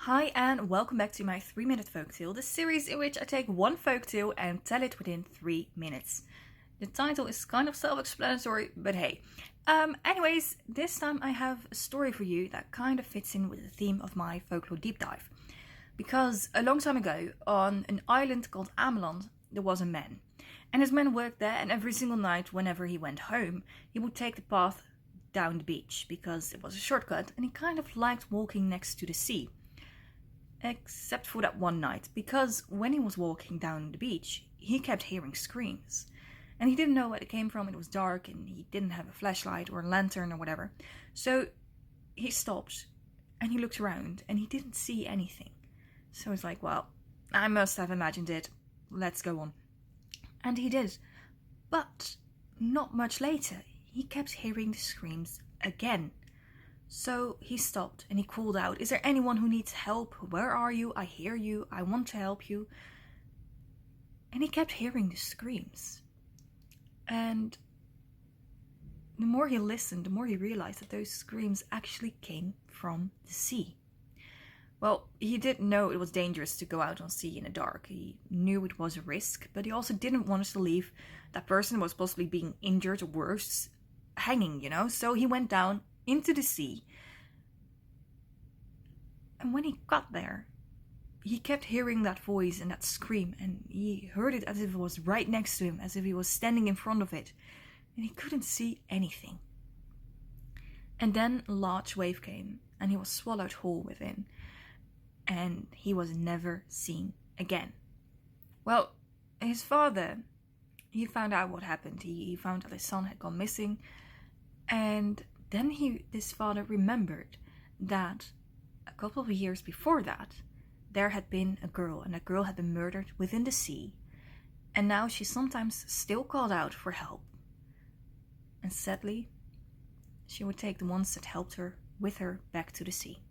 Hi and welcome back to my 3-minute folktale, the series in which I take one folktale and tell it within 3 minutes. The title is kind of self-explanatory, but hey. Anyways, this time I have a story for you that kind of fits in with the theme of my folklore deep dive. Because a long time ago, on an island called Ameland, there was a man. And his man worked there, and every single night whenever he went home, he would take the path down the beach because it was a shortcut and he kind of liked walking next to the sea. Except for that one night, because when he was walking down the beach, he kept hearing screams. And he didn't know where it came from, it was dark, and he didn't have a flashlight or a lantern or whatever. So he stopped, and he looked around, and he didn't see anything. So he's like, well, I must have imagined it, let's go on. And he did. But not much later, he kept hearing the screams again. So he stopped and he called out, "Is there anyone who needs help? Where are you? I hear you. I want to help you." And he kept hearing the screams. And the more he listened, the more he realized that those screams actually came from the sea. Well, he did know it was dangerous to go out on sea in the dark. He knew it was a risk, but he also didn't want us to leave that person who was possibly being injured or worse hanging, So he went down into the sea. And when he got there, he kept hearing that voice and that scream, and he heard it as if it was right next to him, as if he was standing in front of it, and he couldn't see anything. And then a large wave came, and he was swallowed whole within, and he was never seen again. Well, his father, he found out what happened. He found that his son had gone missing, and then this father remembered that a couple of years before that, there had been a girl, and that girl had been murdered within the sea. And now she sometimes still called out for help. And sadly, she would take the ones that helped her with her back to the sea.